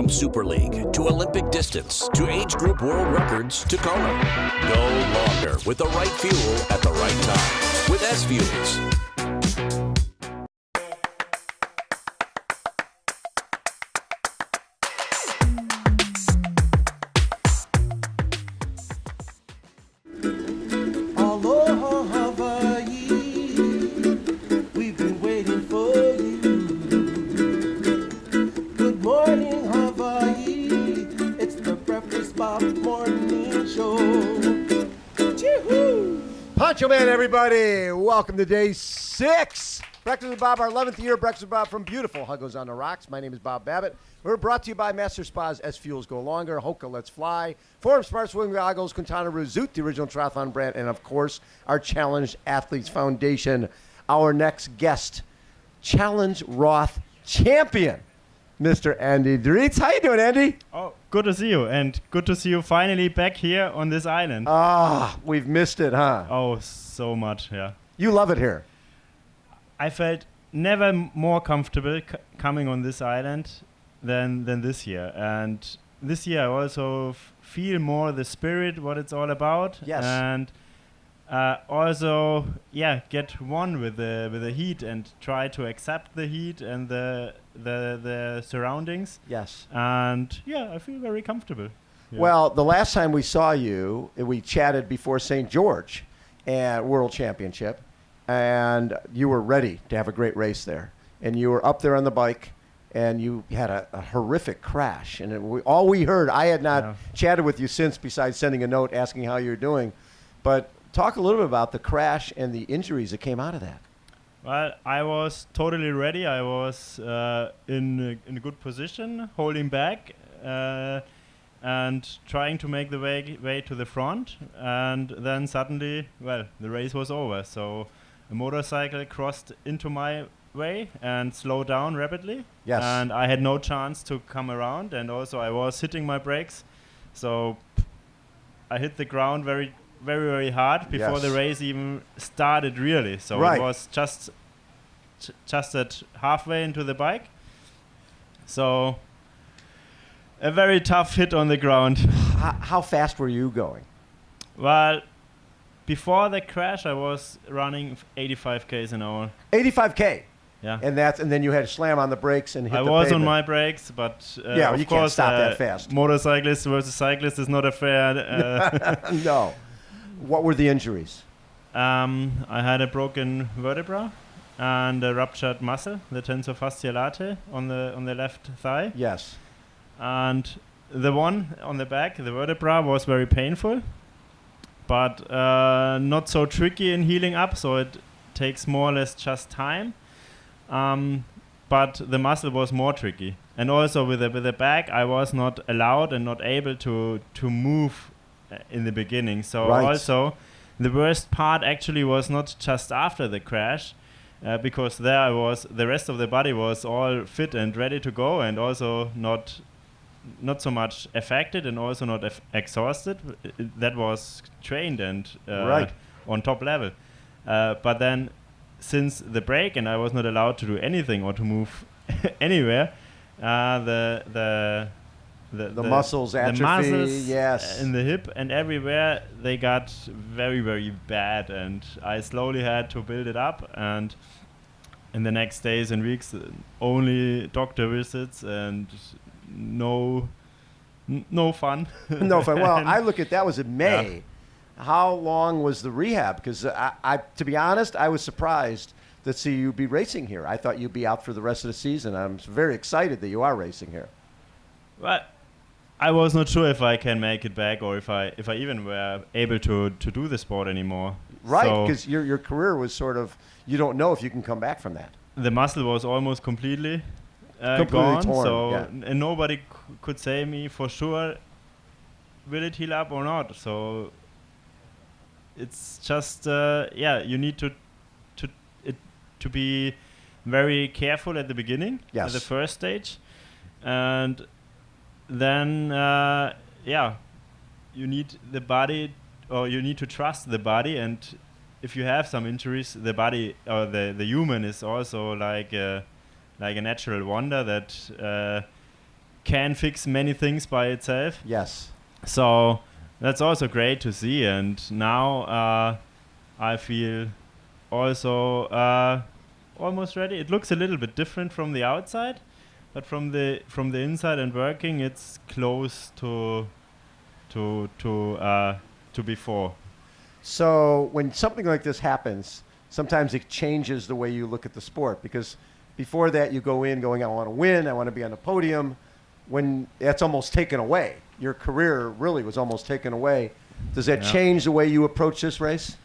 From Super League to Olympic distance to age group world records to Kona. Go longer with the right fuel at the right time with SFuels. Man, everybody, welcome to day 6. Breakfast with Bob, our 11th year. Breakfast with Bob from beautiful Huggos on the Rocks. My name is Bob Babbitt. We're brought to you by Master Spas, SFuels Go Longer, HOKA Let's Fly, Forum Smart Swim Goggles, Quintanaroo, Zoot, the original triathlon brand, and of course, our Challenge Athletes Foundation. Our next guest, Challenge Roth Champion, Mr. Andi Dreitz. How you doing, Andy? Oh, good to see you, and good to see you finally back here on this island. We've missed it, huh? Oh, so much, yeah. You love it here. I felt never more comfortable coming on this island than this year. And this year I also feel more the spirit, what it's all about. Yes. And also, get one with the heat and try to accept the heat and the surroundings. Yes. And I feel very comfortable. Yeah. Well, the last time we saw you, we chatted before St. George and World Championship, and you were ready to have a great race there. And you were up there on the bike, and you had a horrific crash. And all we heard, I had not chatted with you since, besides sending a note asking how you're doing. But talk a little bit about the crash and the injuries that came out of that. Well, I was totally ready. I was in a good position, holding back and trying to make the way to the front. And then suddenly, the race was over. So a motorcycle crossed into my way and slowed down rapidly. Yes. And I had no chance to come around. And also I was hitting my brakes. So I hit the ground very, very hard before the race even started, really. So it was just at halfway into the bike. So a very tough hit on the ground. How fast were you going? Well, before the crash, I was running 85 k's an hour. 85K? Yeah. And then you had to slam on the brakes and hit the pavement. I was on my brakes, but you of course, can't stop that fast. Motorcyclist versus cyclist is not a fair... No. What were the injuries? I had a broken vertebra and a ruptured muscle, the tensor fasciolate on the left thigh. Yes. And the one on the back, the vertebra, was very painful, but not so tricky in healing up, so it takes more or less just time. But the muscle was more tricky. And also with the back, I was not allowed and not able to move in the beginning. So also the worst part actually was not just after the crash, because the rest of the body was all fit and ready to go, and also not so much affected and also not exhausted. That was trained and on top level. But then since the break and I was not allowed to do anything or to move anywhere, the muscles atrophy, the muscles yes, in the hip and everywhere, they got very, very bad, and I slowly had to build it up. And in the next days and weeks, only doctor visits and no fun. No fun. Well, I look at that was in May. Yeah. How long was the rehab? Because I, to be honest, I was surprised to see you be racing here. I thought you'd be out for the rest of the season. I'm very excited that you are racing here. Well, I was not sure if I can make it back or if I even were able to do the sport anymore. Right, because your career was sort of, you don't know if you can come back from that. The muscle was almost completely gone, torn, and nobody could say me for sure will it heal up or not. So it's just you need to be very careful at the beginning, at the first stage, and then you need the body, or you need to trust the body. And if you have some injuries, the body or the human is also like a natural wonder that can fix many things by itself. Yes. So that's also great to see. And now I feel also almost ready. It looks a little bit different from the outside, but from the inside and working, it's close to before. So when something like this happens, sometimes it changes the way you look at the sport, because before that you go in going, I want to win, I want to be on the podium. When that's almost taken away, your career really was almost taken away. Does that change the way you approach this race?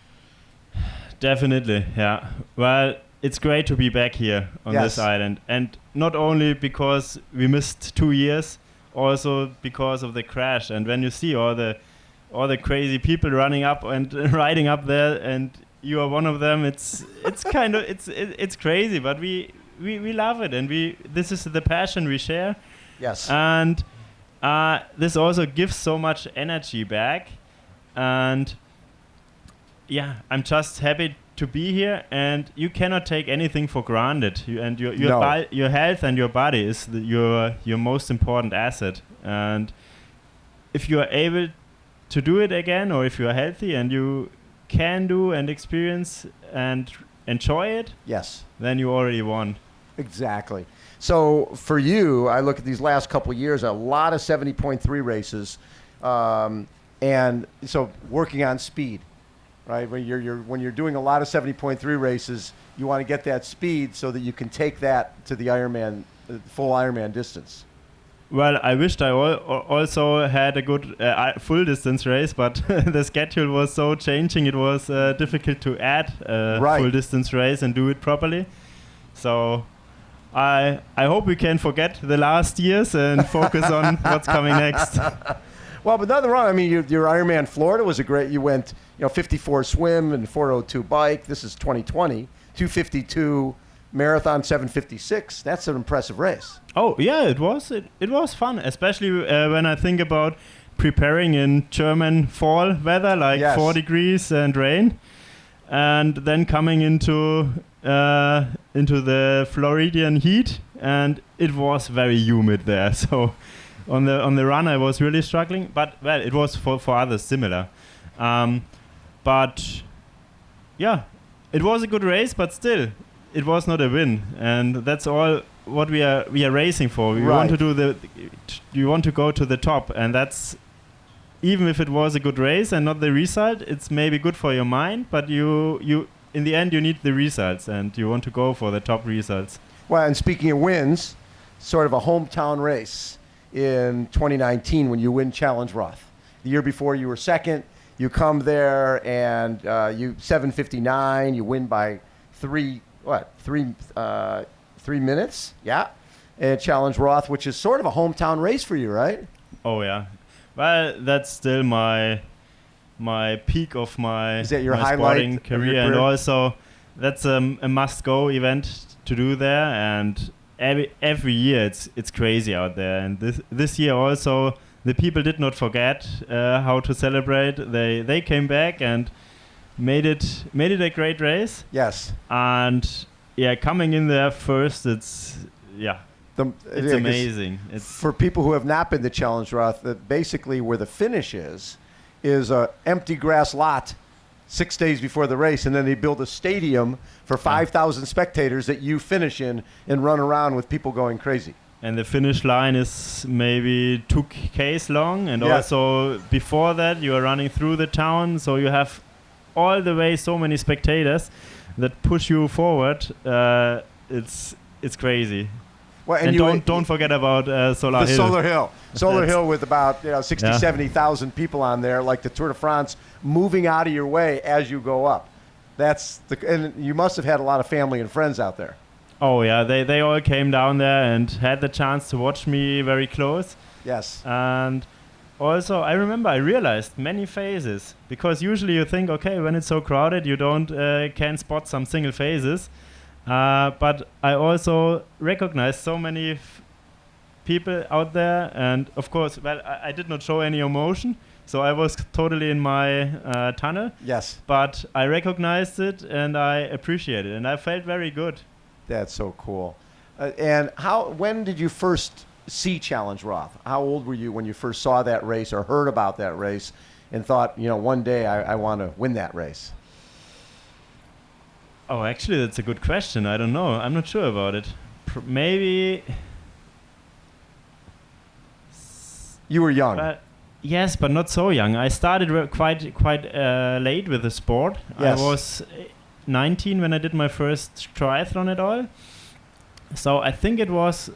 Definitely, yeah. Well, it's great to be back here on this island, and not only because we missed 2 years, also because of the crash. And when you see all the crazy people running up and riding up there, and you are one of them, it's kind of it's crazy, but we love it, and this is the passion we share. Yes. And this also gives so much energy back, and yeah, I'm just happy to be here. And you cannot take anything for granted. Your health and your body is your most important asset. And if you are able to do it again, or if you are healthy and you can do and experience and enjoy it, yes, then you already won. Exactly. So for you, I look at these last couple of years, a lot of 70.3 races, and so working on speed, right? When you're doing a lot of 70.3 races, you want to get that speed so that you can take that to the Ironman, full Ironman distance. Well, I wished I also had a good full distance race, but the schedule was so changing, it was difficult to add a full distance race and do it properly. So I hope we can forget the last years and focus on what's coming next. Well, but nothing wrong. I mean, your Ironman Florida was you went 54 swim and 402 bike. This is 2020, 252 marathon, 756. That's an impressive race. Oh yeah, it was. It was fun, especially when I think about preparing in German fall weather, like 4 degrees and rain, and then coming into the Floridian heat, and it was very humid there. So on the run I was really struggling, but well, it was for others similar. But yeah, it was a good race, but still it was not a win, and that's all what we are racing for. We want to you want to go to the top, and that's, even if it was a good race and not the result, it's maybe good for your mind, but you in the end you need the results, and you want to go for the top results. Well, and speaking of wins, sort of a hometown race in 2019 when you win Challenge Roth. The year before you were second. You come there and you 7:59. You win by 3 minutes? Yeah. And Challenge Roth, which is sort of a hometown race for you, right? Oh yeah. Well, that's still my peak of my sporting career, and also that's a must-go event to do there. And every year it's crazy out there. And this year also, the people did not forget how to celebrate. They came back and made it a great race. Yes. And yeah, coming in there first, it's amazing. It's for people who have not been to Challenge Roth, basically where the finish is a empty grass lot 6 days before the race, and then they build a stadium for 5,000 spectators that you finish in and run around with people going crazy. And the finish line is maybe 2 km long, and also before that you are running through the town, so you have all the way so many spectators that push you forward. It's crazy. Well, and don't forget about Solar Hill. Solar Hill with about 60, 70,000 people on there, like the Tour de France, moving out of your way as you go up. And you must have had a lot of family and friends out there. Oh yeah, they all came down there and had the chance to watch me very close. Yes. And also, I realized many faces, because usually you think, okay, when it's so crowded, you can spot some single faces. But I also recognized so many people out there, and of course, well, I did not show any emotion, so I was totally in my tunnel. Yes. But I recognized it, and I appreciate it, and I felt very good. That's so cool. And when did you first Sea Challenge Roth? How old were you when you first saw that race or heard about that race and thought, one day I want to win that race? Oh, actually, that's a good question. I don't know. I'm not sure about it. Maybe. You were young. Yes, but not so young. I started quite late with the sport. Yes. I was 19 when I did my first triathlon at all. So I think it was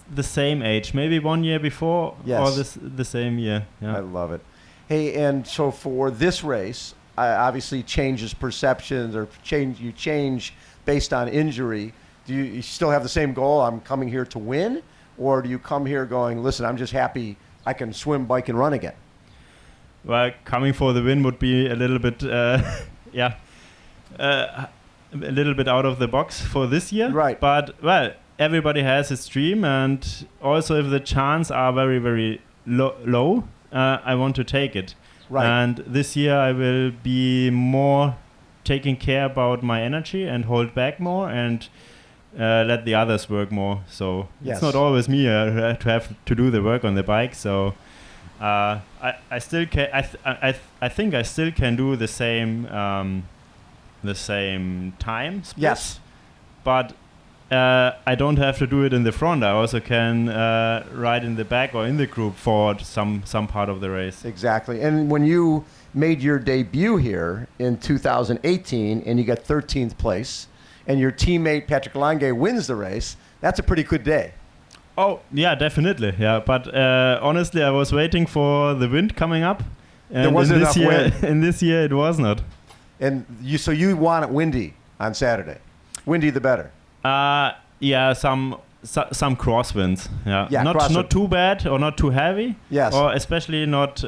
the same age, maybe 1 year before or the same year. Yeah. I love it. Hey, and so for this race, obviously changes perceptions or you change based on injury. Do you still have the same goal? I'm coming here to win, or do you come here going, listen, I'm just happy I can swim, bike, and run again? Well, coming for the win would be a little bit, a little bit out of the box for this year. Right. But, well, everybody has his dream, and also if the chances are very, very low, I want to take it. Right. And this year I will be more taking care about my energy and hold back more and let the others work more. So it's not always me to have to do the work on the bike. So I still can. I think I still can do the same time split. Yes. But I don't have to do it in the front. I also can ride in the back or in the group for some part of the race. Exactly. And when you made your debut here in 2018 and you got 13th place and your teammate Patrick Lange wins the race, that's a pretty good day. Oh, yeah, definitely. Yeah, but honestly, I was waiting for the wind coming up. And there wasn't enough wind. In this year, it was not. And so you want it windy on Saturday. Windy the better. Yeah, some crosswinds. Yeah, not too bad or not too heavy. Yes. Or especially not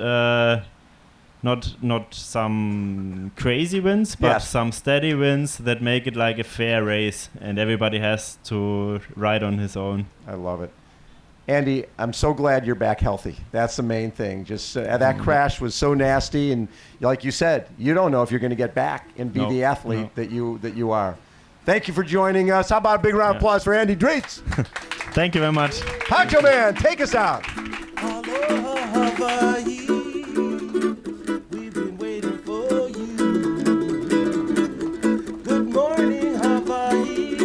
some crazy winds, but some steady winds that make it like a fair race, and everybody has to ride on his own. I love it. Andy, I'm so glad you're back healthy. That's the main thing. Just that crash was so nasty, and like you said, you don't know if you're going to get back and be the athlete that you are. Thank you for joining us. How about a big round of applause for Andi Dreitz? Thank you very much. Poncho Man, take us out. We've been waiting for you. Good morning, Hawaii.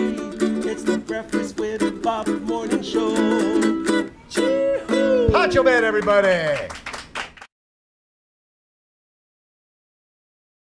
It's the Breakfast with Bob morning show. Poncho Man, everybody.